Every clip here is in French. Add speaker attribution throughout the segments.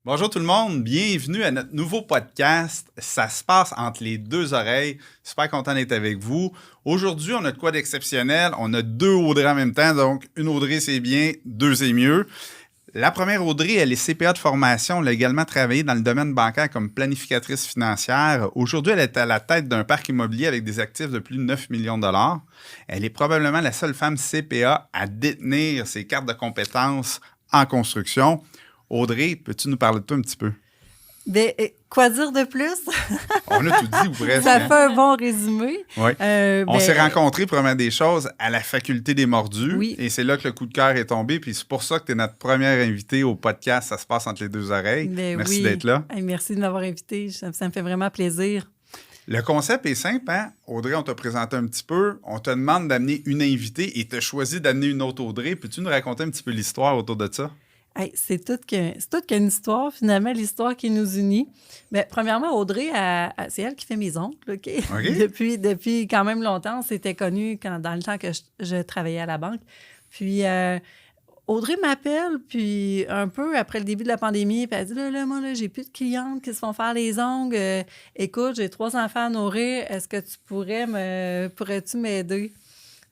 Speaker 1: Bonjour tout le monde, bienvenue à notre nouveau podcast. Ça se passe entre les deux oreilles. Super content d'être avec vous. Aujourd'hui, on a de quoi d'exceptionnel. On a deux Audrey en même temps, donc une Audrey c'est bien, deux c'est mieux. La première Audrey, elle est CPA de formation. Elle a également travaillé dans le domaine bancaire comme planificatrice financière. Aujourd'hui, elle est à la tête d'un parc immobilier avec des actifs de plus de 9 millions de dollars. Elle est probablement la seule femme CPA à détenir ses cartes de compétences en construction. Audrey, peux-tu nous parler de toi un petit peu?
Speaker 2: Ben, quoi dire de plus?
Speaker 1: On a tout dit ou presque.
Speaker 2: Ça fait un bon résumé.
Speaker 1: Oui. On s'est rencontrés, première des choses, à la Faculté des Mordus.
Speaker 2: Oui.
Speaker 1: Et c'est là que le coup de cœur est tombé. Puis c'est pour ça que tu es notre première invitée au podcast. Ça se passe entre les deux oreilles. Merci d'être là.
Speaker 2: Merci de m'avoir invité. Ça me fait vraiment plaisir.
Speaker 1: Le concept est simple, hein? Audrey, on t'a présenté un petit peu. On te demande d'amener une invitée et tu as choisi d'amener une autre Audrey. Peux-tu nous raconter un petit peu l'histoire autour de ça?
Speaker 2: Hey, c'est toute qu'une histoire, finalement, l'histoire qui nous unit. Mais premièrement, Audrey, c'est elle qui fait mes ongles, OK? Depuis quand même longtemps, on s'était connus dans le temps que je travaillais à la banque. Puis Audrey m'appelle, puis un peu après le début de la pandémie, puis elle dit, moi, j'ai plus de clientes qui se font faire les ongles. Écoute, j'ai 3 enfants à nourrir. Est-ce que pourrais-tu m'aider?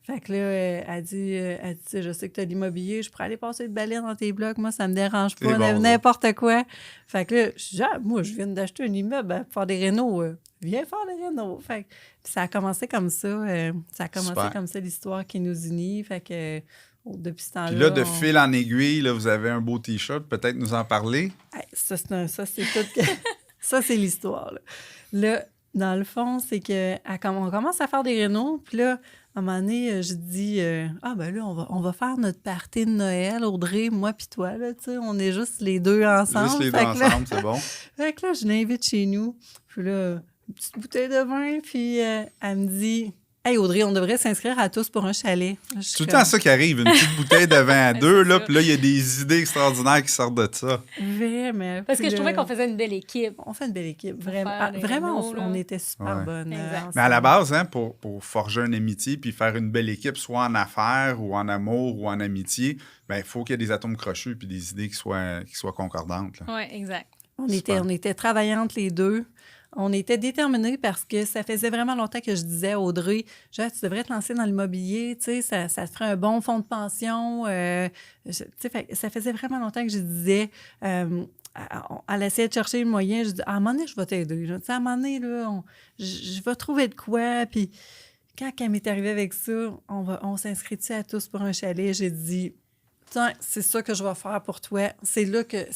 Speaker 2: Fait que là, elle dit, je sais que tu as l'immobilier, je pourrais aller passer le balai dans tes blocs. Moi, ça me dérange pas, n'importe quoi. Fait que là, moi, je viens d'acheter un immeuble pour faire des rénaux. Viens faire des rénaux. Fait que ça a commencé comme ça. Comme ça, l'histoire qui nous unit. Fait que depuis ce temps-là...
Speaker 1: Puis là, de fil en aiguille, là, vous avez un beau T-shirt. Peut-être nous en parler?
Speaker 2: Ça, c'est tout... Ça, c'est l'histoire. Là, dans le fond, c'est qu'on commence à faire des rénaux. Puis là, à un moment donné, je dis là, on va faire notre party de Noël, Audrey, moi puis toi, là, tu sais, on est juste les deux ensemble.
Speaker 1: Juste les deux ensemble, c'est bon.
Speaker 2: Fait que là, je l'invite chez nous. Puis là, une petite bouteille de vin, puis elle me dit, hey Audrey, on devrait s'inscrire à tous pour un chalet.
Speaker 1: C'est tout le temps ça qui arrive, une petite bouteille de vin à deux, là, puis là, il y a des idées extraordinaires qui sortent de ça.
Speaker 2: Vraiment.
Speaker 3: Parce que je trouvais qu'on faisait une belle équipe.
Speaker 2: On fait une belle équipe, vraiment. Vraiment, on était super bonnes.
Speaker 1: Mais à la base, hein, pour forger une amitié puis faire une belle équipe, soit en affaires ou en amour ou en amitié, il faut qu'il y ait des atomes crochus puis des idées qui soient concordantes.
Speaker 3: Oui, exact.
Speaker 2: On était travaillantes les deux. On était déterminés parce que ça faisait vraiment longtemps que je disais à Audrey, tu devrais te lancer dans l'immobilier, tu sais, ça te ferait un bon fonds de pension. Ça faisait vraiment longtemps que je disais, elle essayait de chercher le moyen. Je dis, à un moment donné, je vais t'aider. Là. À un moment donné, là, je vais trouver de quoi. Puis quand elle m'est arrivée avec ça, on s'inscrit-tu à tous pour un chalet? J'ai dit, tiens, c'est ça que je vais faire pour toi. C'est là que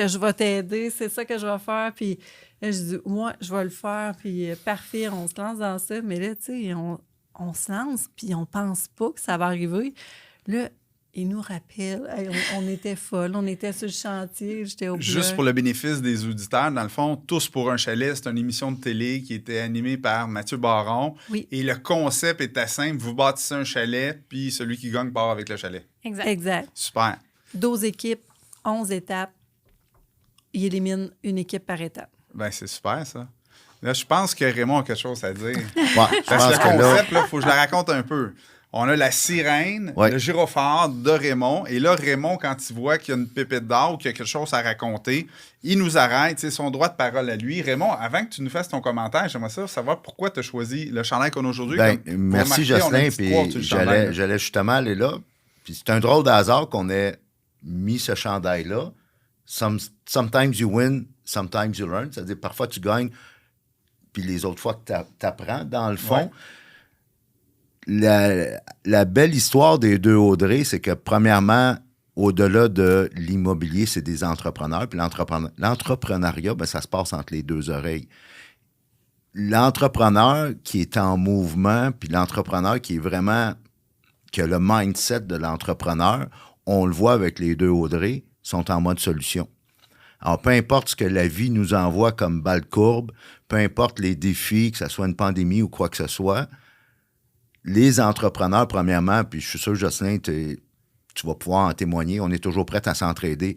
Speaker 2: je vais t'aider. C'est ça que je vais faire. Puis là, je dis, moi, je vais le faire. Puis parfait, on se lance dans ça. Mais là, tu sais, on se lance, puis on pense pas que ça va arriver. Là, il nous rappelle, on était folles, on était sur le chantier, j'étais au bloc.
Speaker 1: Juste pour le bénéfice des auditeurs, dans le fond, Tous pour un chalet, c'est une émission de télé qui était animée par Mathieu Baron.
Speaker 2: Oui.
Speaker 1: Et le concept était simple, vous bâtissez un chalet, puis celui qui gagne part avec le chalet.
Speaker 2: Exact.
Speaker 1: Super.
Speaker 2: 12 équipes, 11 étapes. Il élimine une équipe par étape.
Speaker 1: Bien, c'est super, ça. Là, je pense que Raymond a quelque chose à dire.
Speaker 4: Ouais,
Speaker 1: Parce que le concept, il faut que je la raconte un peu. On a la sirène, le gyrophare de Raymond. Et là, Raymond, quand il voit qu'il y a une pépite d'or ou qu'il y a quelque chose à raconter, il nous arrête. C'est son droit de parole à lui. Raymond, avant que tu nous fasses ton commentaire, j'aimerais savoir pourquoi tu as choisi le chandail qu'on a aujourd'hui.
Speaker 4: Merci, Jocelyn. Puis j'allais justement aller là. Puis c'est un drôle de hasard qu'on ait mis ce chandail-là. Sometimes you win, sometimes you learn. C'est-à-dire, parfois tu gagnes, puis les autres fois que tu apprends. Dans le fond, la belle histoire des deux Audrey, c'est que premièrement, au-delà de l'immobilier, c'est des entrepreneurs. Puis l'entrepreneuriat, ça se passe entre les deux oreilles. L'entrepreneur qui est en mouvement, puis l'entrepreneur qui a le mindset de l'entrepreneur, on le voit avec les deux Audrey, sont en mode solution. Alors, peu importe ce que la vie nous envoie comme balle courbe, peu importe les défis, que ce soit une pandémie ou quoi que ce soit, les entrepreneurs, premièrement, puis je suis sûr, Jocelyn, tu vas pouvoir en témoigner, on est toujours prêts à s'entraider.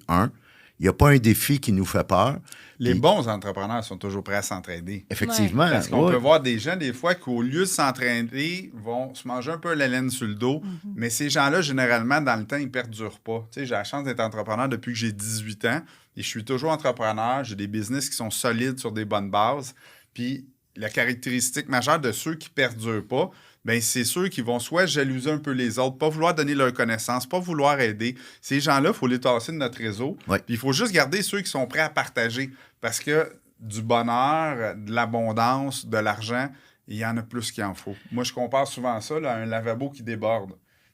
Speaker 4: Il n'y a pas un défi qui nous fait peur.
Speaker 1: Les
Speaker 4: Puis,
Speaker 1: bons entrepreneurs sont toujours prêts à s'entraider.
Speaker 4: effectivement,
Speaker 1: Parce qu'on
Speaker 4: oui.
Speaker 1: peut voir des gens, des fois, qu'au lieu de s'entraîner, vont se manger un peu la laine sur le dos. Mais ces gens-là, généralement, dans le temps, ils ne perdurent pas. Tu sais, j'ai la chance d'être entrepreneur depuis que j'ai 18 ans et je suis toujours entrepreneur. J'ai des business qui sont solides sur des bonnes bases. Puis la caractéristique majeure de ceux qui ne perdurent pas, ben c'est ceux qui vont soit jalouser un peu les autres, pas vouloir donner leur connaissance, pas vouloir aider. Ces gens-là, il faut les tasser de notre réseau.
Speaker 4: Ouais.
Speaker 1: Puis il faut juste garder ceux qui sont prêts à partager. Parce que du bonheur, de l'abondance, de l'argent, il y en a plus qu'il en faut. Moi, je compare souvent ça là, à un lavabo qui déborde.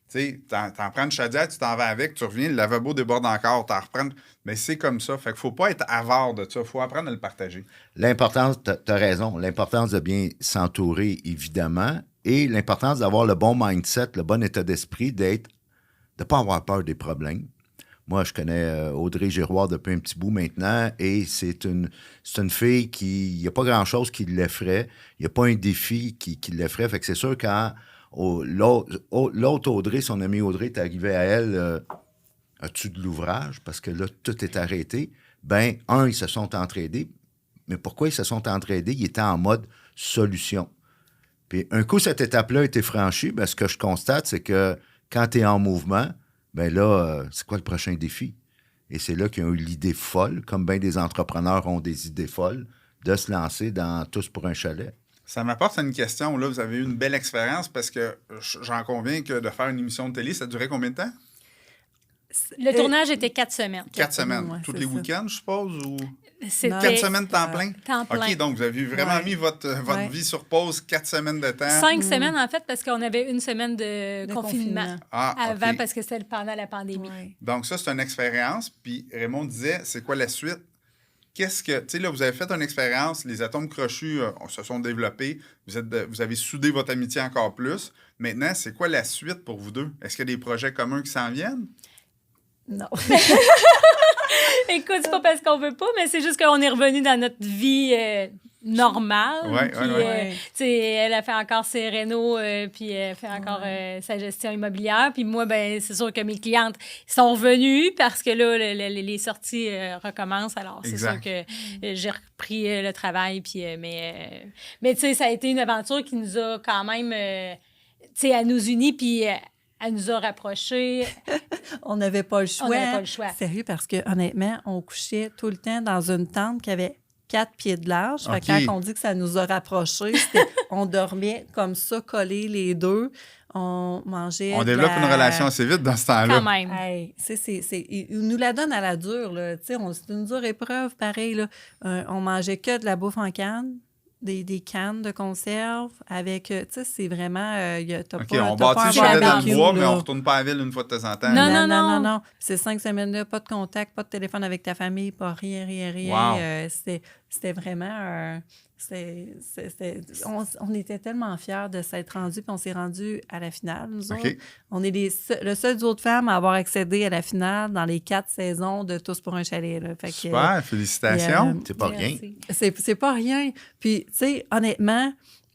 Speaker 1: Tu sais, t'en prends une chaudière, tu t'en vas avec, tu reviens, le lavabo déborde encore, t'en reprends. Mais c'est comme ça. Fait qu'il faut pas être avare de ça. Il faut apprendre à le partager.
Speaker 4: L'importance, tu as raison, l'importance de bien s'entourer, évidemment, et l'importance d'avoir le bon mindset, le bon état d'esprit, de ne pas avoir peur des problèmes. Moi, je connais Audrey Giroir depuis un petit bout maintenant, et c'est une fille qui... Il n'y a pas grand-chose qui l'effraie. Il n'y a pas un défi qui l'effraie. Fait que c'est sûr, quand l'autre Audrey, son amie Audrey, est arrivé à elle... as-tu de l'ouvrage? Parce que là, tout est arrêté. Ben, ils se sont entraidés. Mais pourquoi ils se sont entraidés? Ils étaient en mode solution. Puis un coup, cette étape-là a été franchie, ben, ce que je constate, c'est que quand tu es en mouvement, ben là, c'est quoi le prochain défi? Et c'est là qu'ils ont eu l'idée folle, comme bien des entrepreneurs ont des idées folles, de se lancer dans Tous pour un chalet.
Speaker 1: Ça m'apporte à une question. Là, vous avez eu une belle expérience parce que j'en conviens que de faire une émission de télé, ça durait combien de temps?
Speaker 3: Le tournage était 4 semaines.
Speaker 1: 4 semaines.
Speaker 2: Ouais,
Speaker 1: Tous
Speaker 2: c'est
Speaker 1: les
Speaker 2: ça.
Speaker 1: week-ends, je suppose? Ou...
Speaker 3: C'était
Speaker 1: 4 semaines temps plein?
Speaker 3: temps plein.
Speaker 1: OK, donc vous avez vraiment
Speaker 2: Ouais.
Speaker 1: mis votre
Speaker 2: Ouais.
Speaker 1: vie sur pause 4 semaines de temps.
Speaker 3: 5 semaines, en fait, parce qu'on avait une semaine de confinement.
Speaker 1: Ah,
Speaker 3: Avant,
Speaker 1: OK.
Speaker 3: parce que c'était pendant la pandémie.
Speaker 2: Ouais.
Speaker 1: Donc ça, c'est une expérience. Puis Raymond disait, c'est quoi la suite? Qu'est-ce que... Tu sais, là, vous avez fait une expérience, les atomes crochus se sont développés, vous avez soudé votre amitié encore plus. Maintenant, c'est quoi la suite pour vous deux? Est-ce qu'il y a des projets communs qui s'en viennent?
Speaker 2: Non.
Speaker 3: Écoute, c'est pas parce qu'on veut pas, mais c'est juste qu'on est revenu dans notre vie normale.
Speaker 1: Ouais,
Speaker 3: Puis,
Speaker 1: ouais, ouais.
Speaker 3: tu sais, elle a fait encore ses rénaux, puis elle fait encore sa gestion immobilière. Puis moi, ben c'est sûr que mes clientes sont revenues parce que là, les sorties recommencent. Alors, c'est
Speaker 1: Exact.
Speaker 3: sûr que j'ai repris le travail. Puis, mais tu sais, ça a été une aventure qui nous a quand même, tu sais, elle nous unit, puis elle nous a rapprochés.
Speaker 2: On n'avait pas le choix.
Speaker 3: On n'avait pas le choix.
Speaker 2: Sérieux, parce que honnêtement, on couchait tout le temps dans une tente qui avait 4 pieds de large. Fait que
Speaker 1: OK.
Speaker 2: quand on dit que ça nous a rapprochés, on dormait comme ça, collés les deux. On mangeait.
Speaker 1: On
Speaker 2: de
Speaker 1: développe
Speaker 2: la-
Speaker 1: une relation assez vite dans ce temps-là.
Speaker 3: Quand même.
Speaker 2: Hey, il nous la donne à la dure. Là. C'est une dure épreuve, pareil. Là. On mangeait que de la bouffe en canne, des cannes de conserve avec. Tu sais, c'est vraiment. T'as
Speaker 1: OK,
Speaker 2: pas,
Speaker 1: on
Speaker 2: t'as pas
Speaker 1: bâtit
Speaker 2: un
Speaker 1: le chalet dans le
Speaker 2: barbecue,
Speaker 1: bois, mais
Speaker 2: là.
Speaker 1: on retourne pas à la ville une fois de temps en temps.
Speaker 3: Non, non.
Speaker 2: Ces 5 semaines-là, pas de contact, pas de téléphone avec ta famille, pas rien.
Speaker 1: Wow.
Speaker 2: C'était vraiment... on était tellement fiers de s'être rendus, puis on s'est rendus à la finale, nous
Speaker 1: OK.
Speaker 2: autres. On est le seul duo de femmes à avoir accédé à la finale dans les 4 saisons de Tous pour un chalet. Là. Fait que,
Speaker 1: Super, félicitations.
Speaker 2: et,
Speaker 4: C'est pas rien.
Speaker 3: Merci.
Speaker 2: c'est pas rien. Puis, tu sais, honnêtement,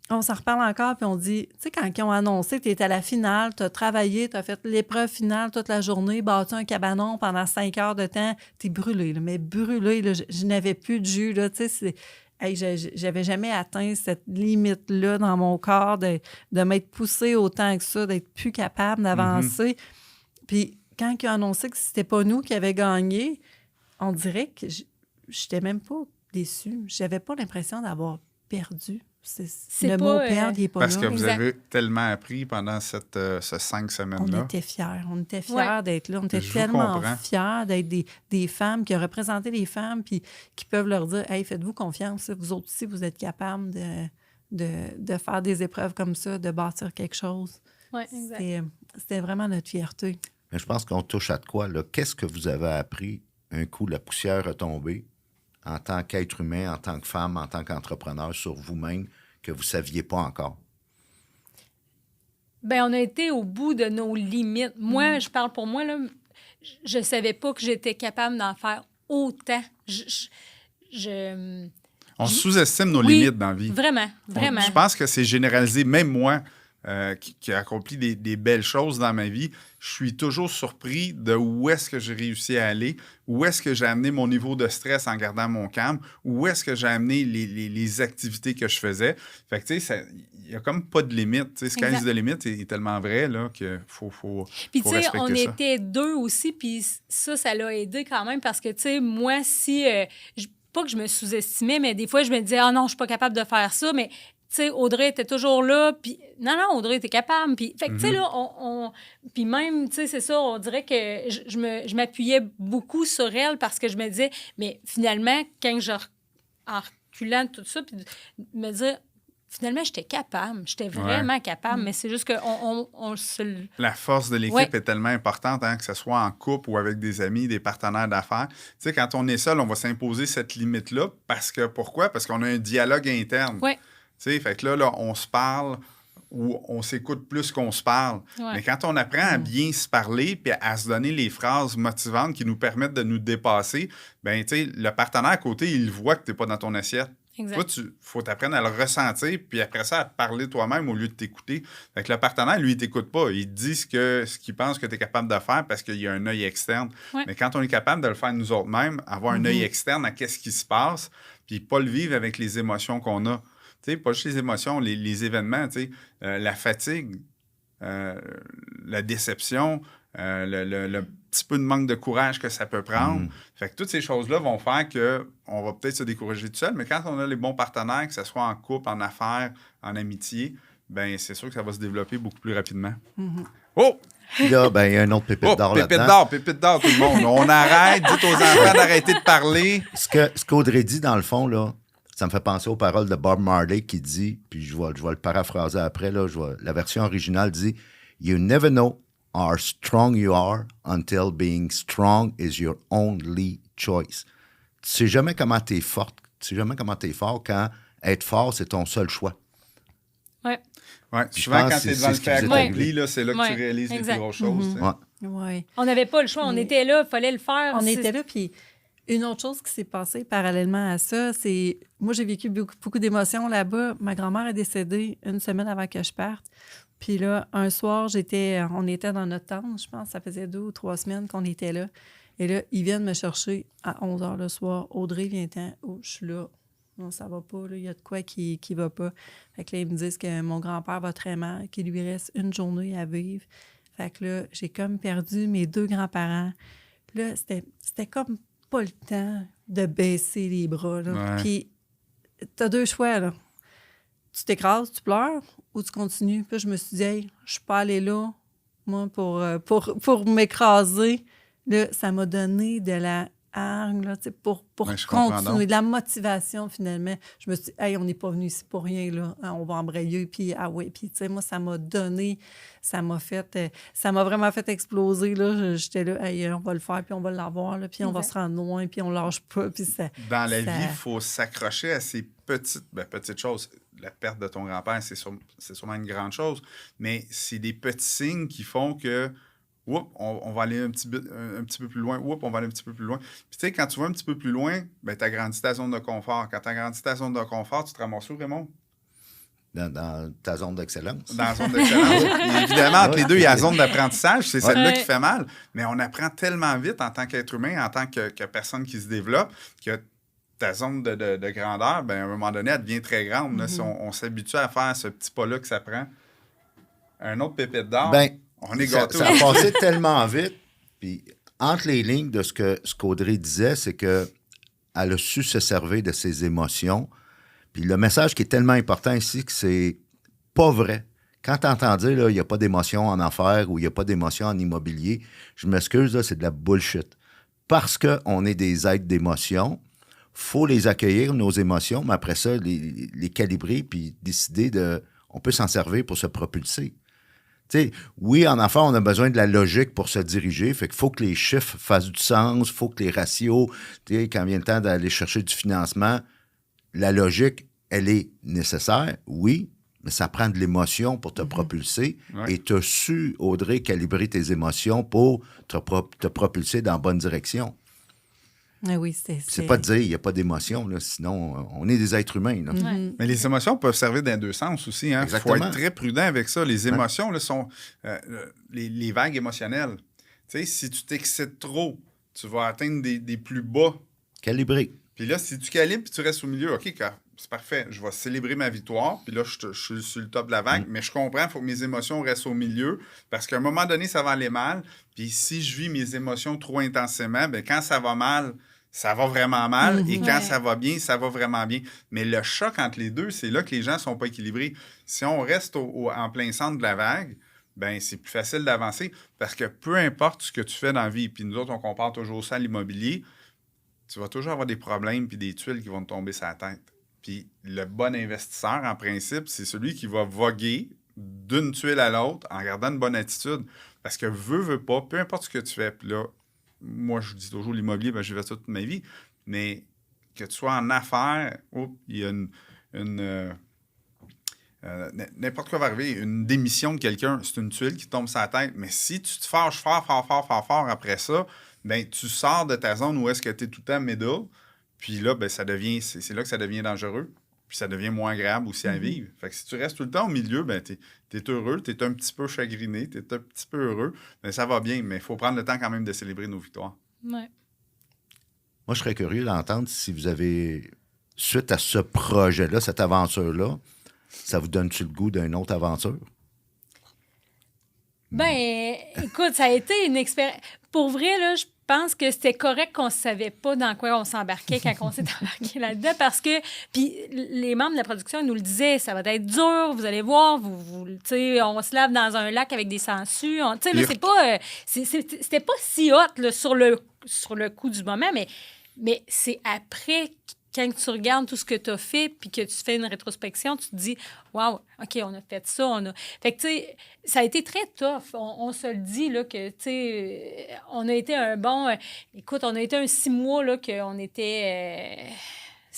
Speaker 2: on s'en reparle encore, puis on dit, tu sais, quand ils ont annoncé que tu étais à la finale, tu as travaillé, tu as fait l'épreuve finale toute la journée, bâti un cabanon pendant 5 heures de temps, tu es brûlé, là, mais brûlé, là, je n'avais plus de jus, là, tu sais, j'avais jamais atteint cette limite-là dans mon corps de m'être poussée autant que ça, d'être plus capable d'avancer. Puis, quand ils ont annoncé que c'était pas nous qui avions gagné, on dirait que j'étais même pas déçue. J'avais pas l'impression d'avoir perdu.
Speaker 3: C'est
Speaker 2: Le
Speaker 3: pas,
Speaker 2: mot perdre, il n'est pas
Speaker 1: Parce
Speaker 2: là.
Speaker 1: que vous
Speaker 3: Exact.
Speaker 1: avez tellement appris pendant ces 5
Speaker 2: On
Speaker 1: semaines-là.
Speaker 2: était fiers. On était fiers
Speaker 3: Ouais.
Speaker 2: d'être là. On était
Speaker 1: Je vous
Speaker 2: tellement
Speaker 1: comprends.
Speaker 2: fiers d'être des femmes qui représentent les femmes puis qui peuvent leur dire « Hey, faites-vous confiance. Vous autres aussi, vous êtes capables de faire des épreuves comme ça, de bâtir quelque chose.
Speaker 3: Oui, exact.
Speaker 2: C'était vraiment notre fierté.
Speaker 4: Mais je pense qu'on touche à de quoi, là. Qu'est-ce que vous avez appris un coup la poussière a tombé en tant qu'être humain, en tant que femme, en tant qu'entrepreneur sur vous-même que vous ne saviez pas encore?
Speaker 3: Bien, on a été au bout de nos limites. Moi, je parle pour moi, là, je ne savais pas que j'étais capable d'en faire autant.
Speaker 1: On sous-estime nos
Speaker 3: Oui,
Speaker 1: limites dans la vie.
Speaker 3: Vraiment, vraiment.
Speaker 1: Je pense que c'est généralisé. Même moi, qui a accompli des belles choses dans ma vie, je suis toujours surpris de où est-ce que j'ai réussi à aller, où est-ce que j'ai amené mon niveau de stress en gardant mon calme, où est-ce que j'ai amené les activités que je faisais. Fait que, tu sais, il n'y a comme pas de limite. Tu sais, sky is the limit est tellement vrai là, qu'il faut
Speaker 3: Puis, tu sais,
Speaker 1: respecter
Speaker 3: on
Speaker 1: ça.
Speaker 3: était 2 aussi, puis ça l'a aidé quand même parce que, tu sais, moi, si... pas que je me sous-estimais, mais des fois, je me disais « Ah non, je suis pas capable de faire ça », mais... Tu sais, Audrey était toujours là, puis non, Audrey, t'es capable. Puis, fait que, tu sais, là, puis même, tu sais, c'est ça, on dirait que je m'appuyais beaucoup sur elle parce que je me disais, mais finalement, quand en reculant tout ça, puis me dire, finalement, j'étais capable, j'étais vraiment capable, mais c'est juste que on se...
Speaker 1: La force de l'équipe est tellement importante, hein, que ce soit en couple ou avec des amis, des partenaires d'affaires. Tu sais, quand on est seul, on va s'imposer cette limite-là parce que, pourquoi? Parce qu'on a un dialogue interne.
Speaker 3: Oui.
Speaker 1: Tu sais, fait que là, on se parle ou on s'écoute plus qu'on se parle.
Speaker 3: Ouais.
Speaker 1: Mais quand on apprend à bien se parler puis à se donner les phrases motivantes qui nous permettent de nous dépasser, bien, tu sais, le partenaire à côté, il voit que tu n'es pas dans ton assiette.
Speaker 3: Exact.
Speaker 1: Toi, il faut t'apprendre à le ressentir puis après ça, à te parler toi-même au lieu de t'écouter. Fait que le partenaire, lui, il t'écoute pas. Il te dit ce qu'il pense que tu es capable de faire parce qu'il y a un œil externe.
Speaker 3: Ouais.
Speaker 1: Mais quand on est capable de le faire nous autres mêmes, avoir un œil externe à qu'est-ce qui se passe puis pas le vivre avec les émotions qu'on a. Tu sais, pas juste les émotions, les événements, tu sais, la fatigue, la déception, le petit peu de manque de courage que ça peut prendre. Fait que toutes ces choses-là vont faire qu'on va peut-être se décourager tout seul, mais quand on a les bons partenaires, que ce soit en couple, en affaires, en amitié, ben c'est sûr que ça va se développer beaucoup plus rapidement. Oh!
Speaker 4: Puis là, ben, il y a un autre pépite d'or là-dedans.
Speaker 1: Pépite d'or, tout le monde. On arrête, dites aux enfants d'arrêter de parler.
Speaker 4: Ce qu'Audrey dit, dans le fond, là, ça me fait penser aux paroles de Bob Marley qui dit, puis je vais le paraphraser après, là, la version originale dit « You never know how strong you are until being strong is your only choice. » Tu sais jamais comment t'es forte, tu sais jamais comment t'es fort quand être fort, c'est ton seul choix.
Speaker 3: Ouais.
Speaker 1: Ouais,
Speaker 4: Puis
Speaker 1: souvent,
Speaker 4: je pense
Speaker 1: quand
Speaker 4: que
Speaker 1: tu es
Speaker 4: c'est
Speaker 1: devant le
Speaker 4: ce qui
Speaker 1: fait
Speaker 4: vous est
Speaker 1: accompli, là, c'est là que tu réalises les
Speaker 3: exact.
Speaker 1: plus grosses choses. tu sais.
Speaker 4: Ouais.
Speaker 2: Ouais.
Speaker 3: On n'avait pas le choix, on était là, il fallait le faire.
Speaker 2: On était là, puis une autre chose qui s'est passée parallèlement à ça, c'est... Moi, j'ai vécu beaucoup d'émotions là-bas. Ma grand-mère est décédée une semaine avant que je parte. Puis là, un soir, on était dans notre tente, je pense, ça faisait 2 ou 3 semaines qu'on était là. Et là, ils viennent me chercher à 11 h le soir. Audrey, viens-t'en. Oh, je suis là. Non, ça va pas, là. Il y a de quoi qui va pas. Fait que là, ils me disent que mon grand-père va très mal, qu'il lui reste une journée à vivre. Fait que là, j'ai comme perdu mes 2 grands-parents. Là, c'était comme pas le temps de baisser les bras, là.
Speaker 1: Ouais.
Speaker 2: Puis, t'as 2 choix, là. Tu t'écrases, tu pleures, ou tu continues. Puis je me suis dit, hey, je suis pas allée là, moi, pour m'écraser. Là, ça m'a donné de la hargne, là, pour
Speaker 1: je comprends
Speaker 2: continuer,
Speaker 1: donc.
Speaker 2: de la motivation, finalement. Je me suis dit, hey, on n'est pas venu ici pour rien, là. Hein, on va embrayer, puis ah ouais. Puis, tu sais, moi, ça m'a donné, ça m'a vraiment fait exploser, là. J'étais là, hey, on va le faire, puis on va l'avoir, là, puis on va se rendre loin, puis on lâche pas, puis ça...
Speaker 1: Dans la vie, il faut s'accrocher à ces petites choses. La perte de ton grand-père, c'est sûrement une grande chose, mais c'est des petits signes qui font que on va aller un petit peu plus loin. On va aller un petit peu plus loin. Puis, tu sais, quand tu vas un petit peu plus loin, ben, tu agrandis ta zone de confort. Quand tu agrandis ta zone de confort, tu te ramasses où, Raymond?
Speaker 4: Dans ta zone d'excellence.
Speaker 1: Dans la zone d'excellence. Et évidemment, entre les deux, il y a la zone d'apprentissage. C'est celle-là qui fait mal. Mais on apprend tellement vite en tant qu'être humain, en tant que personne qui se développe, que ta zone de grandeur, ben, à un moment donné, elle devient très grande. Là, si on s'habitue à faire ce petit pas-là que ça prend. Un autre pépite d'or,
Speaker 4: Ben,
Speaker 1: on est
Speaker 4: ça
Speaker 1: gâtés.
Speaker 4: a passé tellement vite. Puis, entre les lignes de ce qu'Audrey disait, c'est qu'elle a su se servir de ses émotions. Puis le message qui est tellement important ici, que c'est pas vrai. Quand tu entends dire il n'y a pas d'émotion en affaires ou il n'y a pas d'émotion en immobilier, je m'excuse, là, c'est de la bullshit. Parce qu'on est des êtres d'émotion, faut les accueillir, nos émotions, mais après ça, les calibrer puis décider on peut s'en servir pour se propulser. T'sais, oui, en affaires, on a besoin de la logique pour se diriger. Fait qu'il faut que les chiffres fassent du sens, il faut que les ratios, quand vient le temps d'aller chercher du financement, la logique, elle est nécessaire, oui, mais ça prend de l'émotion pour te propulser.
Speaker 1: Ouais.
Speaker 4: Et tu as su, Audrey, calibrer tes émotions pour te propulser dans la bonne direction.
Speaker 2: Ah oui,
Speaker 4: C'est pas de dire, il n'y a pas d'émotion, là, sinon, on est des êtres humains. Là.
Speaker 3: Ouais.
Speaker 1: Mais les émotions peuvent servir dans deux sens aussi. Il faut
Speaker 4: Exactement.
Speaker 1: être très prudent avec ça. Les émotions là, sont les vagues émotionnelles. Tu sais, si tu t'excites trop, tu vas atteindre des plus bas.
Speaker 4: Calibré.
Speaker 1: Puis là, si tu calibres et tu restes au milieu, OK, c'est parfait. Je vais célébrer ma victoire. Puis là, je suis sur le top de la vague. Mais je comprends, il faut que mes émotions restent au milieu. Parce qu'à un moment donné, ça va aller mal. Puis si je vis mes émotions trop intensément, bien, quand ça va mal, ça va vraiment mal. Et quand ça va bien, ça va vraiment bien. Mais le choc entre les deux, c'est là que les gens ne sont pas équilibrés. Si on reste en plein centre de la vague, ben c'est plus facile d'avancer. Parce que peu importe ce que tu fais dans la vie, puis nous autres, on compare toujours ça à l'immobilier, tu vas toujours avoir des problèmes puis des tuiles qui vont te tomber sur la tête. Puis le bon investisseur, en principe, c'est celui qui va voguer d'une tuile à l'autre en gardant une bonne attitude. Parce que veut pas, peu importe ce que tu fais. Puis là, moi, je dis toujours l'immobilier, ben, j'y vais toute ma vie. Mais que tu sois en affaires, il y a n'importe quoi va arriver. Une démission de quelqu'un, c'est une tuile qui tombe sur la tête. Mais si tu te fâches fort après ça, ben, tu sors de ta zone où est-ce que tu es tout le temps middle. Puis là, ben, c'est là que ça devient dangereux. Puis ça devient moins agréable aussi à vivre. Fait que si tu restes tout le temps au milieu, ben, tu es heureux, tu es un petit peu chagriné, tu es un petit peu heureux. Ben, ça va bien, mais il faut prendre le temps quand même de célébrer nos victoires.
Speaker 3: Ouais.
Speaker 4: Moi, je serais curieux d'entendre si vous avez, suite à ce projet-là, cette aventure-là, ça vous donne-tu le goût d'une autre aventure?
Speaker 3: Ben, écoute, ça a été une expérience. Pour vrai, là, je pense que c'était correct qu'on ne savait pas dans quoi on s'embarquait quand on s'est embarqué là-dedans parce que, puis les membres de la production ils nous le disaient, ça va être dur, vous allez voir, tu sais, on se lave dans un lac avec des sangsues. Tu sais, là, c'est pas, c'était pas si hot là, sur le coup du moment, mais c'est après quand tu regardes tout ce que tu as fait puis que tu fais une rétrospection, tu te dis « Wow, OK, on a fait ça. » Fait que, tu sais, ça a été très tough. On se le dit, là, que, tu sais, on a été écoute, on a été un 6 mois, là, qu'on était...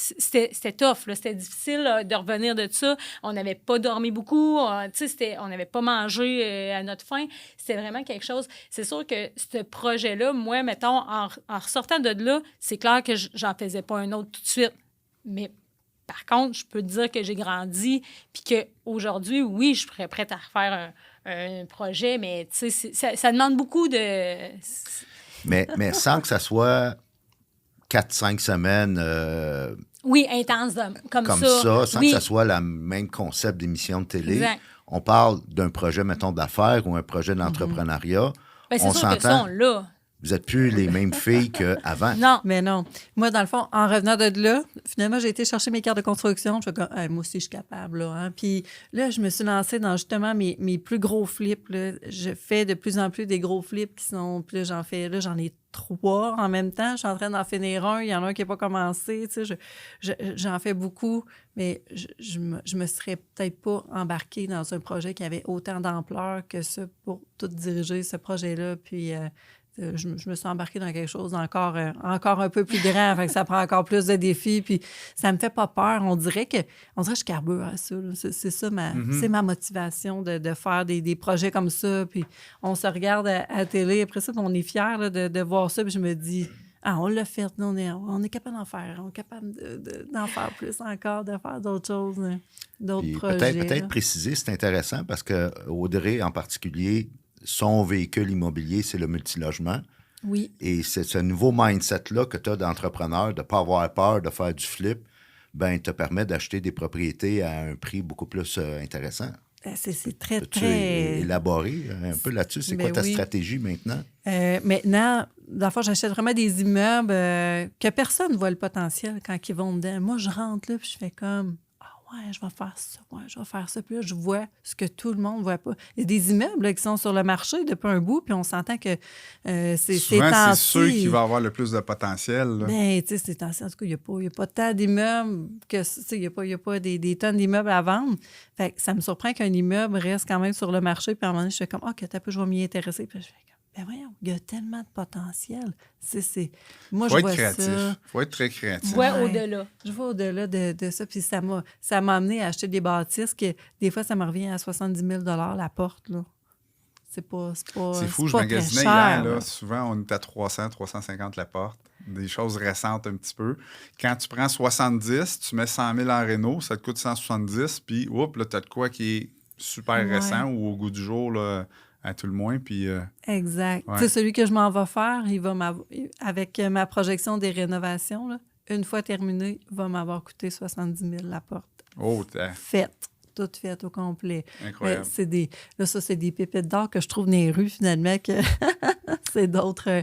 Speaker 3: C'était tough, là. C'était difficile là, de revenir de ça. On n'avait pas dormi beaucoup. Tu sais, on n'avait pas mangé à notre faim. C'était vraiment quelque chose. C'est sûr que ce projet-là, moi, mettons, en ressortant de là, c'est clair que j'en faisais pas un autre tout de suite. Mais par contre, je peux te dire que j'ai grandi puis qu'aujourd'hui, oui, je serais prête à refaire un projet, mais tu sais, ça demande beaucoup de...
Speaker 4: Mais sans que ça soit 4-5 semaines...
Speaker 3: oui, intense comme
Speaker 4: ça, sans
Speaker 3: oui.
Speaker 4: que ça soit le même concept d'émission de télé.
Speaker 3: Exact.
Speaker 4: On parle d'un projet, mettons, d'affaires ou un projet d'entrepreneuriat.
Speaker 3: Ben, c'est
Speaker 4: on
Speaker 3: sûr que
Speaker 4: s'entend.
Speaker 3: ça, là.
Speaker 4: Vous n'êtes plus les mêmes filles qu'avant.
Speaker 3: Non.
Speaker 2: Mais non. Moi, dans le fond, en revenant de là, finalement, j'ai été chercher mes cartes de construction. Je fais comme, moi aussi, je suis capable. Là, hein. Puis là, je me suis lancée dans justement mes plus gros flips. Là. Je fais de plus en plus des gros flips qui sont... Puis là, j'en ai 3 en même temps. Je suis en train d'en finir un. Il y en a un qui n'a pas commencé. Tu sais, j'en fais beaucoup. Mais je me serais peut-être pas embarquée dans un projet qui avait autant d'ampleur que ça pour tout diriger ce projet-là. Puis... je me suis embarquée dans quelque chose encore un peu plus grand. Fait que ça prend encore plus de défis. Puis ça me fait pas peur. On dirait que je carbure à ça. Là. C'est ça c'est ma motivation de faire des projets comme ça. Puis on se regarde à la télé. Après ça, on est fiers là, de voir ça. Puis je me dis, on l'a fait. On est capable d'en faire. On est capable d'en faire plus encore, de faire d'autres choses, d'autres
Speaker 4: Puis
Speaker 2: projets.
Speaker 4: peut-être préciser, c'est intéressant parce que Audrey, en particulier, son véhicule immobilier, c'est le multilogement.
Speaker 2: Oui.
Speaker 4: Et c'est ce nouveau mindset-là que tu as d'entrepreneur, de ne pas avoir peur de faire du flip, ben te permet d'acheter des propriétés à un prix beaucoup plus intéressant.
Speaker 2: C'est très,
Speaker 4: Peux-tu
Speaker 2: très...
Speaker 4: élaborer un peu là-dessus? C'est quoi ta stratégie maintenant?
Speaker 2: Maintenant, dans le fond, j'achète vraiment des immeubles que personne ne voit le potentiel quand ils vont dedans. Moi, je rentre là puis je fais comme... Ouais, je vais faire ça. Ouais, je vais faire ça. Puis là, je vois ce que tout le monde ne voit pas. Il y a des immeubles là, qui sont sur le marché depuis un bout, puis on s'entend que
Speaker 1: souvent, c'est ceux qui vont avoir le plus de potentiel.
Speaker 2: Bien, tu sais, c'est temps-ci. En tout cas, il n'y a pas tant d'immeubles que... Il n'y a pas des tonnes d'immeubles à vendre. Fait que ça me surprend qu'un immeuble reste quand même sur le marché, puis à un moment donné, je fais comme, OK, je vais m'y intéresser. Puis je fais comme, ben voyons, il y a tellement de potentiel. Moi, je vois ça.
Speaker 1: Il faut être très créatif.
Speaker 3: Ouais, au-delà.
Speaker 2: Je vois au-delà de ça. Puis ça m'a amené à acheter des bâtisses que des fois, ça me revient à 70 000 la porte. Là. C'est
Speaker 1: fou, je
Speaker 2: pas
Speaker 1: magasinais
Speaker 2: très cher,
Speaker 1: hier. Là. Souvent, on est à 300, 350 la porte. des choses récentes un petit peu. Quand tu prends 70, tu mets 100 000 en réno, ça te coûte 170, puis là, tu as de quoi qui est super récent ou au goût du jour, là, à tout le moins. Puis,
Speaker 2: Exact.
Speaker 1: Ouais.
Speaker 2: Tu sais, celui que je m'en vais faire, avec ma projection des rénovations, là, une fois terminé, va m'avoir coûté 70 000 la porte.
Speaker 1: oh,
Speaker 2: Faite. Toute faite au complet.
Speaker 1: incroyable.
Speaker 2: Ça, c'est des pépites d'or que je trouve dans les rues, finalement, que c'est d'autres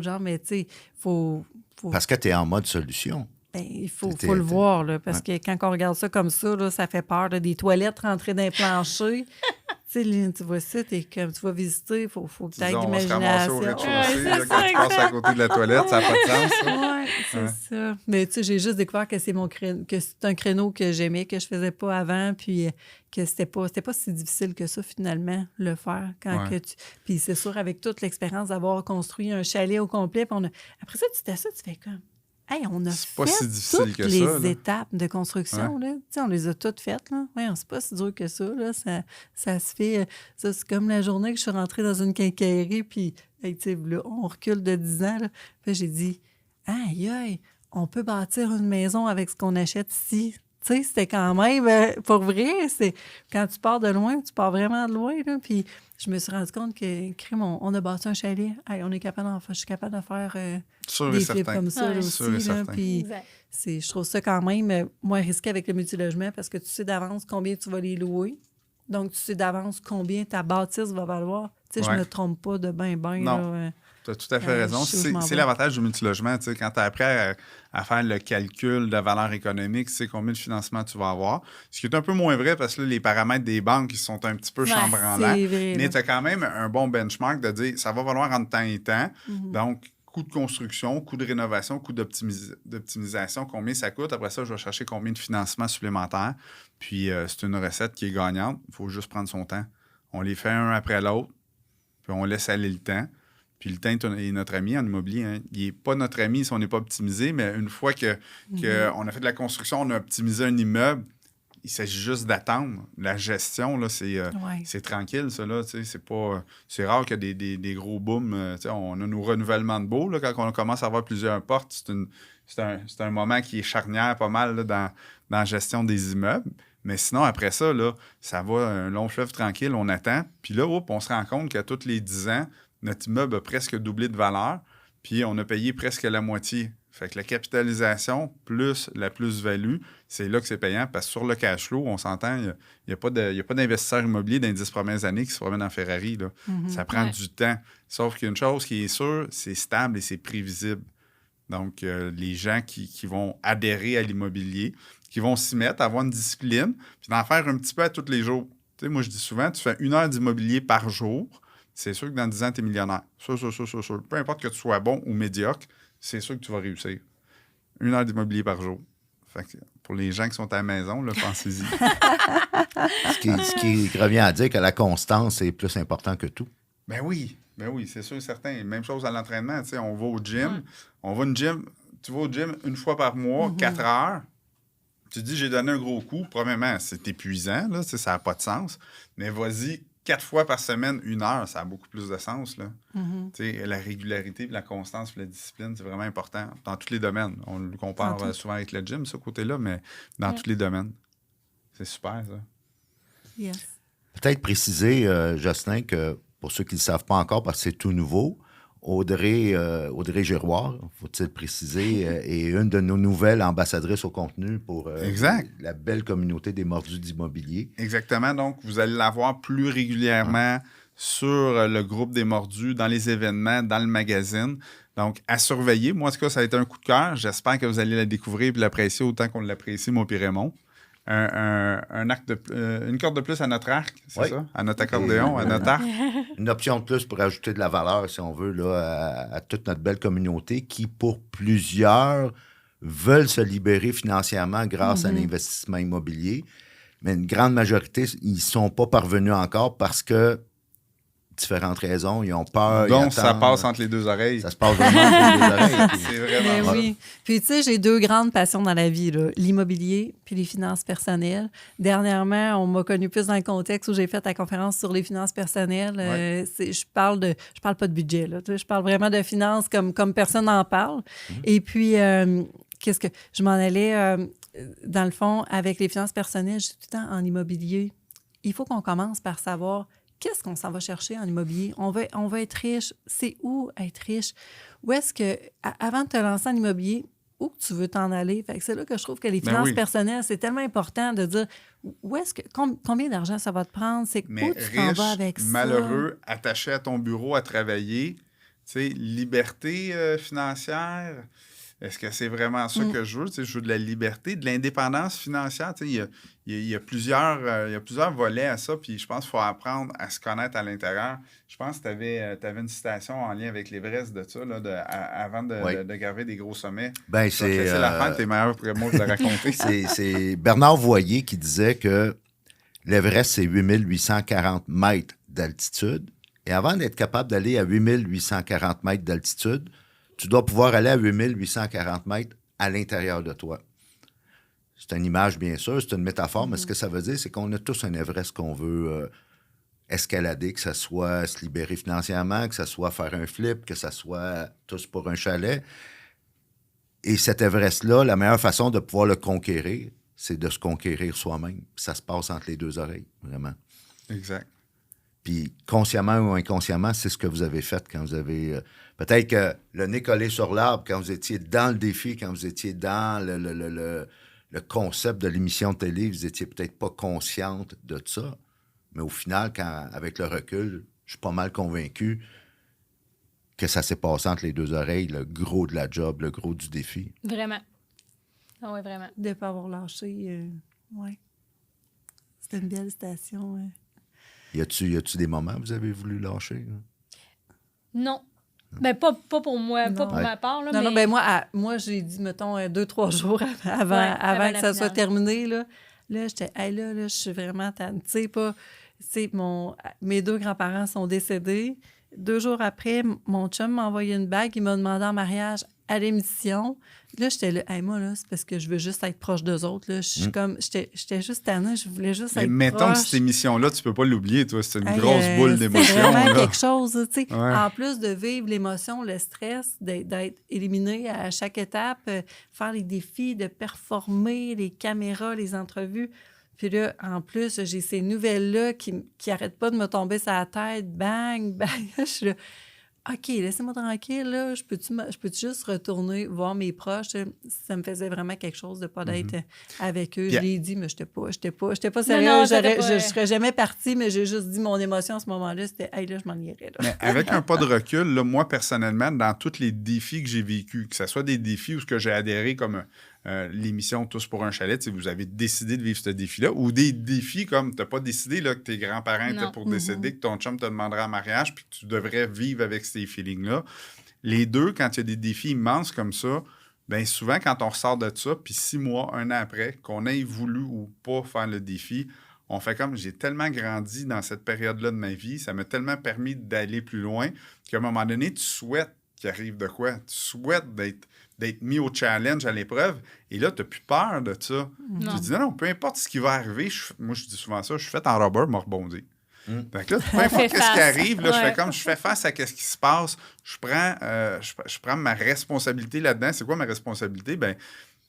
Speaker 2: gens. Mais tu sais, faut...
Speaker 4: Parce que tu es en mode solution.
Speaker 2: Il faut le voir, là, parce que quand on regarde ça comme ça, là, ça fait peur. Là, des toilettes rentrées dans les planchers. Tu vois ça, tu vas visiter, il faut que tu aies
Speaker 1: On va se ramasser au
Speaker 2: l'imagination.
Speaker 1: rez-de-chaussée là, quand tu passes à côté de la toilette, ça n'a pas de sens. Ça.
Speaker 2: Oui, c'est ça. Mais tu sais, j'ai juste découvert que c'est un créneau que j'aimais, que je faisais pas avant, puis que c'était pas si difficile que ça, finalement, le faire. Puis c'est sûr, avec toute l'expérience d'avoir construit un chalet au complet, puis après ça, tu fais comme... Hey, on a
Speaker 1: C'est pas
Speaker 2: fait
Speaker 1: si difficile
Speaker 2: toutes
Speaker 1: que
Speaker 2: les
Speaker 1: ça, là.
Speaker 2: étapes de construction. Là. Tu sais, on les a toutes faites. Là. Ouais, c'est pas si dur que ça. Là. Ça se fait. Ça, c'est comme la journée que je suis rentrée dans une quincaillerie, puis hey, là, on recule de 10 ans. Là. Puis j'ai dit, aïe, on peut bâtir une maison avec ce qu'on achète ici. Tu sais, c'était quand même, pour vrai, quand tu pars de loin, tu pars vraiment de loin. Là, puis je me suis rendu compte que, on a bâti un chalet. Hey, je suis capable de faire des flips comme ça là,
Speaker 1: Sûr et
Speaker 2: aussi. Là,
Speaker 1: certain.
Speaker 2: puis
Speaker 3: Exact.
Speaker 2: je trouve ça quand même moins risqué avec le multilogement parce que tu sais d'avance combien tu vas les louer. Donc, tu sais d'avance combien ta bâtisse va valoir. Tu sais, je
Speaker 1: Ouais.
Speaker 2: me trompe pas de ben.
Speaker 1: Non.
Speaker 2: Là,
Speaker 1: Tu as tout à fait raison.
Speaker 2: je sais où je m'en
Speaker 1: C'est
Speaker 2: vais.
Speaker 1: l'avantage du multilogement. Tu sais, quand tu as appris à faire le calcul de valeur économique, tu sais combien de financement tu vas avoir. Ce qui est un peu moins vrai parce que là, les paramètres des banques ils sont un petit peu chambranlants.
Speaker 2: C'est vrai,
Speaker 1: Mais
Speaker 2: là.
Speaker 1: tu as quand même un bon benchmark de dire ça va valoir entre temps et temps.
Speaker 2: Mhm.
Speaker 1: Donc, coût de construction, coût de rénovation, coût d'optimisation, combien ça coûte. Après ça, je vais chercher combien de financement supplémentaire. Puis, c'est une recette qui est gagnante. Il faut juste prendre son temps. On les fait un après l'autre, puis on laisse aller le temps. Puis le temps est notre ami en immobilier. Hein. Il n'est pas notre ami si on n'est pas optimisé, mais une fois qu'on a fait de la construction, on a optimisé un immeuble, il s'agit juste d'attendre. La gestion, là, c'est tranquille, ça. Là, c'est rare qu'il y ait des gros booms. On a nos renouvellements de baux. Là, quand on commence à avoir plusieurs portes, c'est un moment qui est charnière pas mal là, dans la gestion des immeubles. Mais sinon, après ça, là, ça va un long fleuve tranquille, on attend. Puis là, on se rend compte qu'à tous les 10 ans, notre immeuble a presque doublé de valeur, puis on a payé presque la moitié. Fait que la capitalisation plus la plus-value, c'est là que c'est payant, parce que sur le cash flow, on s'entend, il n'y a pas d'investisseur immobilier dans les 10 premières années qui se promène en Ferrari. Là. Ça prend du temps. Sauf qu'une chose qui est sûre, c'est stable et c'est prévisible. Donc, les gens qui vont adhérer à l'immobilier, qui vont s'y mettre, avoir une discipline, puis d'en faire un petit peu à tous les jours. Tu sais, moi, je dis souvent, tu fais 1 heure d'immobilier par jour, c'est sûr que dans 10 ans, tu es millionnaire. Sûr. Peu importe que tu sois bon ou médiocre, c'est sûr que tu vas réussir. 1 heure d'immobilier par jour. Fait que pour les gens qui sont à la maison, là, pensez-y.
Speaker 4: Ce qui revient à dire que la constance est plus important que tout.
Speaker 1: Ben oui, c'est sûr et certain. Même chose à l'entraînement. Tu sais, on va au gym. Tu vas au gym une fois par mois, 4 heures. Tu te dis, j'ai donné un gros coup. Premièrement, c'est épuisant, là, ça n'a pas de sens. Mais vas-y, 4 fois par semaine, 1 heure, ça a beaucoup plus de sens. Là.
Speaker 2: Mhm.
Speaker 1: Tu sais, la régularité, la constance, la discipline, c'est vraiment important dans tous les domaines. On le compare souvent avec le gym, ce côté-là, mais dans tous les domaines. C'est super, ça.
Speaker 2: Yes.
Speaker 4: Peut-être préciser, Jocelyn, que pour ceux qui ne le savent pas encore, parce que c'est tout nouveau, Audrey Giroir, faut-il préciser, est une de nos nouvelles ambassadrices au contenu pour la belle communauté des mordus d'immobilier.
Speaker 1: Exactement. Donc, vous allez la voir plus régulièrement sur le groupe des mordus, dans les événements, dans le magazine. Donc, à surveiller. Moi, en tout cas, ça a été un coup de cœur. J'espère que vous allez la découvrir et l'apprécier autant qu'on l'apprécie, moi et Raymond. Une corde de plus à notre arc, c'est ça? À notre accordéon, à notre arc.
Speaker 4: Une option de plus pour ajouter de la valeur, si on veut, là, à toute notre belle communauté qui, pour plusieurs, veulent se libérer financièrement grâce à l'investissement immobilier. Mais une grande majorité, ils ne sont pas parvenus encore parce que différentes raisons. Ils ont peur.
Speaker 1: Donc,
Speaker 4: ils
Speaker 1: ça
Speaker 4: attendent.
Speaker 1: passe entre les deux oreilles.
Speaker 4: Ça se passe vraiment entre les deux oreilles. Puis-
Speaker 1: C'est
Speaker 2: Mais
Speaker 1: vraiment
Speaker 2: oui. Puis, tu sais, j'ai 2 grandes passions dans la vie, là, l'immobilier puis les finances personnelles. Dernièrement, on m'a connue plus dans le contexte où j'ai fait la conférence sur les finances personnelles. Je parle pas de budget, là. Tu sais, je parle vraiment de finances comme personne n'en parle. Et puis, qu'est-ce que je m'en allais, dans le fond, avec les finances personnelles, je suis tout le temps en immobilier. Il faut qu'on commence par savoir qu'est-ce qu'on s'en va chercher en immobilier. On va être riche. C'est où être riche? Où est-ce que, avant de te lancer en immobilier, où tu veux t'en aller? Fait que c'est là que je trouve que les
Speaker 1: Ben
Speaker 2: finances
Speaker 1: oui.
Speaker 2: personnelles, c'est tellement important de dire où est-ce que, combien d'argent ça va te prendre? C'est
Speaker 1: Mais
Speaker 2: où tu t'en vas
Speaker 1: riche,
Speaker 2: avec ça?
Speaker 1: malheureux, attaché à ton bureau à travailler, tu sais, liberté financière, est-ce que c'est vraiment ça que je veux? Tu sais, je veux de la liberté, de l'indépendance financière. Tu sais, il y a plusieurs volets à ça, puis je pense qu'il faut apprendre à se connaître à l'intérieur. Je pense que tu avais une citation en lien avec l'Everest de ça, là, avant de graver des gros sommets.
Speaker 4: Ben,
Speaker 1: Je vais te laisser la fin, t'es meilleur que moi de la raconter.
Speaker 4: c'est Bernard Voyer qui disait que l'Everest, c'est 8840 mètres d'altitude. Et avant d'être capable d'aller à 8840 mètres d'altitude, tu dois pouvoir aller à 8840 mètres à l'intérieur de toi. C'est une image, bien sûr, c'est une métaphore, mais ce que ça veut dire, c'est qu'on a tous un Everest qu'on veut escalader, que ce soit se libérer financièrement, que ce soit faire un flip, que ce soit tous pour un chalet. Et cet Everest-là, la meilleure façon de pouvoir le conquérir, c'est de se conquérir soi-même. Puis ça se passe entre les deux oreilles, vraiment.
Speaker 1: Exact.
Speaker 4: Puis consciemment ou inconsciemment, c'est ce que vous avez fait quand vous avez... peut-être que le nez collé sur l'arbre, quand vous étiez dans le défi, quand vous étiez dans le concept de l'émission de télé, vous étiez peut-être pas consciente de ça. Mais au final, avec le recul, je suis pas mal convaincu que ça s'est passé entre les deux oreilles, le gros de la job, le gros du défi.
Speaker 3: Vraiment. Ah oui, vraiment.
Speaker 2: De ne pas avoir lâché. Oui. C'était une belle station.
Speaker 4: Y a-tu des moments où vous avez voulu lâcher? Là?
Speaker 3: Non. Ben, pas pour moi, pas
Speaker 2: Non.
Speaker 3: pour ma part. Là,
Speaker 2: Non,
Speaker 3: mais...
Speaker 2: non, ben moi, j'ai dit, mettons, 2-3 jours avant
Speaker 3: avant
Speaker 2: que
Speaker 3: la
Speaker 2: ça soit
Speaker 3: finale.
Speaker 2: terminé, là, j'étais, hey, là, je suis vraiment tannée. Tu sais, pas... Tu sais, mes 2 grands-parents sont décédés. 2 jours après, mon chum m'a envoyé une bague. Il m'a demandé en mariage à l'émission. Là, j'étais là, hey, moi, là, c'est parce que je veux juste être proche d'eux autres. Là. Je suis comme, j'étais juste tannée. Je voulais juste
Speaker 1: Mais
Speaker 2: être
Speaker 1: mettons que
Speaker 2: proche.
Speaker 1: cette émission-là, tu peux pas l'oublier, toi. C'est une
Speaker 2: Hey,
Speaker 1: grosse boule
Speaker 2: C'est
Speaker 1: d'émotion.
Speaker 2: vraiment
Speaker 1: là.
Speaker 2: quelque chose, tu sais.
Speaker 1: Ouais.
Speaker 2: En plus de vivre l'émotion, le stress, d'être éliminé à chaque étape, faire les défis, de performer, les caméras, les entrevues. Puis là, en plus, j'ai ces nouvelles-là qui n'arrêtent pas de me tomber sur la tête. Bang, bang. Je suis là, OK, laissez-moi tranquille, là. Je peux-tu juste retourner voir mes proches? Ça me faisait vraiment quelque chose de ne pas d'être avec eux.
Speaker 1: Puis,
Speaker 2: Je l'ai dit, mais je n'étais pas
Speaker 3: Non,
Speaker 2: sérieuse.
Speaker 3: t'étais pas-
Speaker 2: Je ne serais jamais partie, mais j'ai juste dit mon émotion à ce moment-là, c'était « Hey, là, je m'en irais. »
Speaker 1: Mais avec un pas de recul, là, moi, personnellement, dans tous les défis que j'ai vécus, que ce soit des défis où ce que j'ai adhéré comme l'émission Tous pour un chalet, si vous avez décidé de vivre ce défi-là, ou des défis comme tu n'as pas décidé là, que tes grands-parents étaient
Speaker 3: Non.
Speaker 1: pour décéder, que ton chum te demandera en mariage, puis que tu devrais vivre avec ces feelings-là. Les deux, quand il y a des défis immenses comme ça, bien souvent, quand on ressort de ça, puis 6 mois, 1 an après, qu'on ait voulu ou pas faire le défi, on fait comme, j'ai tellement grandi dans cette période-là de ma vie, ça m'a tellement permis d'aller plus loin, qu'à un moment donné, tu souhaites qu'il arrive de quoi? Tu souhaites d'être mis au challenge, à l'épreuve, et là, tu n'as plus peur de ça.
Speaker 3: Non.
Speaker 1: Tu dis, non, peu importe ce qui va arriver, moi, je dis souvent ça, je suis fait en rubber, je me rebondis. Fait que là, peu importe
Speaker 3: fait
Speaker 1: ce qui
Speaker 3: face.
Speaker 1: arrive, là,
Speaker 3: Ouais.
Speaker 1: je fais face à ce qui se passe, je prends ma responsabilité là-dedans. C'est quoi ma responsabilité? Ben,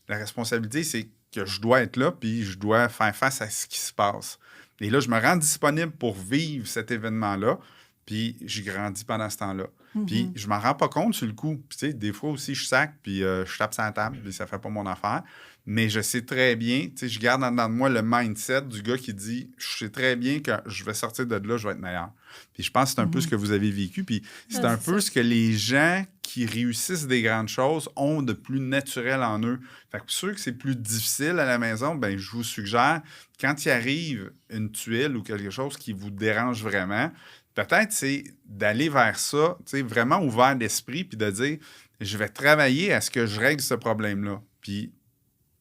Speaker 1: la responsabilité, c'est que je dois être là, puis je dois faire face à ce qui se passe. Et là, je me rends disponible pour vivre cet événement-là, puis j'ai grandi pendant ce temps-là. Puis je m'en rends pas compte sur le coup. Puis tu sais, des fois aussi, je sac, puis je tape sur la table, puis ça fait pas mon affaire. Mais je sais très bien, tu sais, je garde en dedans de moi le mindset du gars qui dit, je sais très bien que je vais sortir de là, je vais être meilleur. Puis je pense que c'est un peu ce que vous avez vécu, puis c'est un peu ce que les gens qui réussissent des grandes choses ont de plus naturel en eux. Fait que pour ceux que c'est plus difficile à la maison, ben je vous suggère, quand il arrive une tuile ou quelque chose qui vous dérange vraiment, peut-être c'est d'aller vers ça, tu sais, vraiment ouvert d'esprit, puis de dire, je vais travailler à ce que je règle ce problème-là. Puis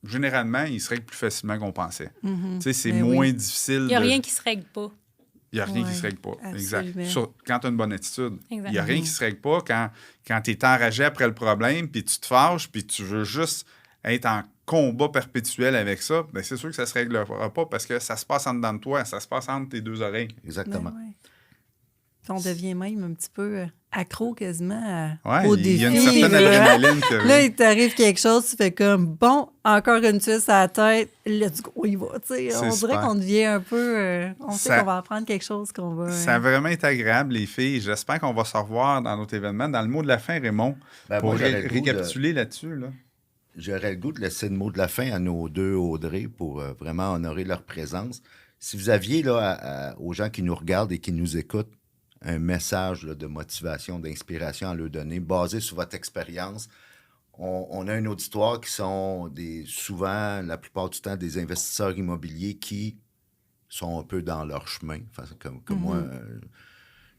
Speaker 1: généralement, il se règle plus facilement qu'on pensait. Tu sais, c'est
Speaker 2: Ben
Speaker 1: moins
Speaker 2: oui.
Speaker 1: difficile.
Speaker 3: Il n'y a rien qui se règle pas.
Speaker 1: Il Il n'y a rien qui
Speaker 2: Ouais,
Speaker 1: se règle pas. Exact.
Speaker 2: absolument.
Speaker 1: Quand tu as une bonne attitude.
Speaker 3: Exact.
Speaker 1: Il n'y a rien qui se règle pas quand tu es enragé après le problème, puis tu te fâches, puis tu veux juste être en combat perpétuel avec ça. Bien, c'est sûr que ça ne se réglera pas parce que ça se passe en dedans de toi, ça se passe entre tes deux oreilles.
Speaker 4: Exactement.
Speaker 2: Ben ouais. Puis on devient même un petit peu accro quasiment
Speaker 1: Ouais,
Speaker 2: au
Speaker 1: il
Speaker 2: défi.
Speaker 1: y a une certaine
Speaker 2: là.
Speaker 1: adrénaline. Que,
Speaker 2: Là, il t'arrive quelque chose, tu fais comme, bon, encore une tuile à la tête, let's go, il va. Tu sais,
Speaker 1: C'est
Speaker 2: on dirait
Speaker 1: super.
Speaker 2: qu'on devient un peu, on sait
Speaker 1: Ça-
Speaker 2: qu'on va apprendre quelque chose qu'on va...
Speaker 1: ça a vraiment été agréable, les filles. J'espère qu'on va se revoir dans notre événement. Dans le mot de la fin, Raymond,
Speaker 4: Ben,
Speaker 1: pour
Speaker 4: moi, j'aurais le goût de-
Speaker 1: récapituler là-dessus. Là.
Speaker 4: J'aurais le goût de laisser le mot de la fin à nos deux Audrey pour vraiment honorer leur présence. Si vous aviez, là, aux gens qui nous regardent et qui nous écoutent, un message là, de motivation, d'inspiration à leur donner, basé sur votre expérience, on a un auditoire qui sont souvent, la plupart du temps, des investisseurs immobiliers qui sont un peu dans leur chemin, enfin, comme moi,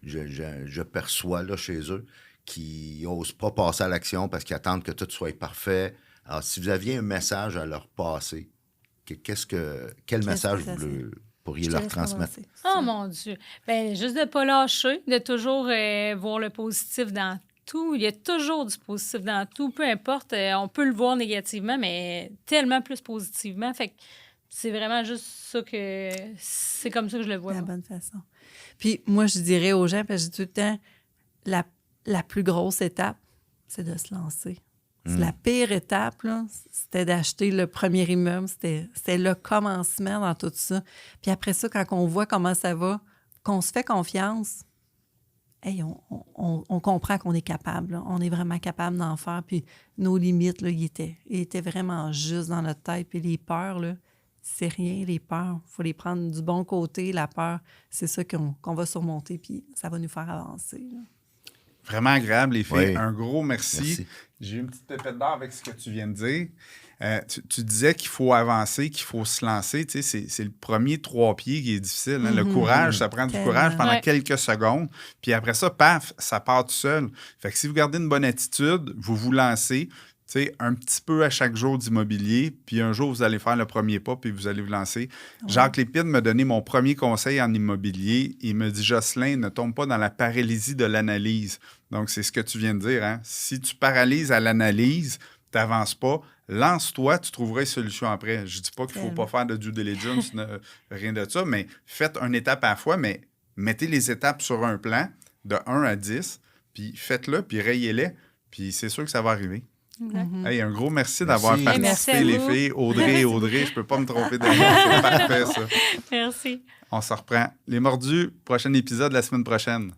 Speaker 4: je perçois là, chez eux, qui n'osent pas passer à l'action parce qu'ils attendent que tout soit parfait. Alors, si vous aviez un message à leur passer, quel message
Speaker 2: que ça
Speaker 4: vous pourriez
Speaker 2: Je te
Speaker 4: leur
Speaker 2: laisse
Speaker 4: transmettre?
Speaker 2: commencer.
Speaker 3: Oh mon Dieu! Ben juste de ne pas lâcher, de toujours voir le positif dans tout. Il y a toujours du positif dans tout, peu importe. On peut le voir négativement, mais tellement plus positivement. Fait que c'est vraiment juste ça que... C'est comme ça que je le vois.
Speaker 2: C'est la
Speaker 3: moi.
Speaker 2: bonne façon. Puis moi, je dirais aux gens, parce que je dis tout le temps, la plus grosse étape, c'est de se lancer. C'est la pire étape, là, c'était d'acheter le premier immeuble. C'était le commencement dans tout ça. Puis après ça, quand on voit comment ça va, qu'on se fait confiance, hey, on comprend qu'on est capable. Là. On est vraiment capable d'en faire. Puis nos limites, là, ils étaient vraiment juste dans notre tête. Puis les peurs, là, c'est rien, les peurs. Il faut les prendre du bon côté. La peur, c'est ça qu'on va surmonter. Puis ça va nous faire avancer. Là.
Speaker 1: Vraiment agréable, les filles.
Speaker 4: Oui.
Speaker 1: Un gros merci.
Speaker 4: Merci.
Speaker 1: J'ai eu une petite pépette d'or avec ce que tu viens de dire. Tu disais qu'il faut avancer, qu'il faut se lancer. Tu sais, c'est le premier 3 pieds qui est difficile. Hein. Le courage, ça prend du
Speaker 2: Tellement.
Speaker 1: courage pendant
Speaker 3: Ouais.
Speaker 1: quelques secondes. Puis après ça, paf, ça part tout seul. Fait que si vous gardez une bonne attitude, vous vous lancez. Tu sais, un petit peu à chaque jour d'immobilier, puis un jour, vous allez faire le premier pas, puis vous allez vous lancer. Jacques Lépine m'a donné mon premier conseil en immobilier. Il me dit, Jocelyn, ne tombe pas dans la paralysie de l'analyse. Donc, c'est ce que tu viens de dire. Hein? Si tu paralyses à l'analyse, tu n'avances pas, lance-toi, tu trouveras une solution après. Je ne dis pas qu'il ne faut pas faire de due diligence, rien de ça, mais faites une étape à la fois, mais mettez les étapes sur un plan de 1 à 10, puis faites-le, puis rayez-les, puis c'est sûr que ça va arriver.
Speaker 3: Exact.
Speaker 1: Hey, un gros merci d'avoir
Speaker 4: Merci.
Speaker 3: Merci
Speaker 1: participé,
Speaker 3: à
Speaker 1: les
Speaker 3: vous.
Speaker 1: filles. Audrey et Audrey, je peux pas me tromper de nom. C'est parfait, ça.
Speaker 3: Merci.
Speaker 1: On se reprend. Les mordus, prochain épisode la semaine prochaine.